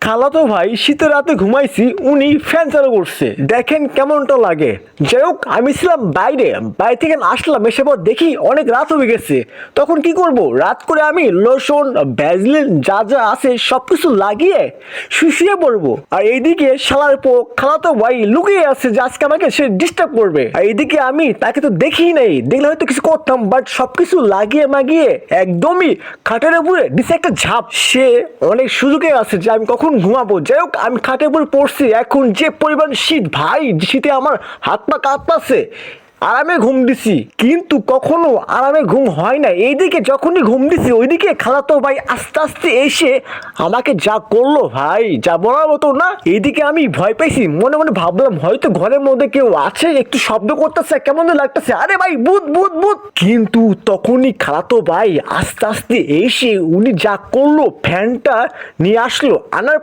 খালাতো ভাই শীতের রাতে ঘুমাইছি, উনি ফ্যান চালু করছে, দেখেন কেমনটা লাগে। যাই হোক, আমি ছিলাম বাইরে থেকে আসলাম, এসে পর দেখি অনেক রাত হয়ে গেছে। তখন কি করব, রাত করে আমি লোশন ভ্যাজলিন যা যা আছে সবকিছু লাগিয়ে শুয়ে পড়বো। আর এইদিকে শালার পো খালাতো ভাই লুকিয়ে আছে যে আজকে আমাকে সে ডিস্টার্ব করবে। আর এইদিকে আমি তাকে তো দেখি নাই, দেখলে হয়তো কিছু করতাম, বাট সবকিছু লাগিয়ে মাগিয়ে একদমই খাটের উপরে দিছে একটা ঝাপ। সে অনেক সুযোগে আছে যে আমি কখন ঘুমাবো। যাই হোক, আমি খাটের উপর পড়ছি, এখন যে পরিমাণ শীত ভাই, শীতে আমার হাত পা কাঁপতাছে। আরামে ঘুম দিছি, কিন্তু কখনো আরামে ঘুম হয় না। এইদিকে যখনই ঘুম দিছি, ওইদিকে খালাতো ভাই আস্তে আস্তে এসে আমাকে যা করলো ভাই, যা বলার মতো না। এইদিকে আমি ভয় পাইছি, মনে মনে ভাবলাম হয়তো ঘরের মধ্যে কেউ আছে, একটু শব্দ করতেছে, কেমন লাগতেছে, আরে ভাই ভূত ভূত ভূত। কিন্তু তখনই খালাতো ভাই আস্তে আস্তে এসে উনি যা করলো, ফ্যানটা নিয়ে আসলো, আনার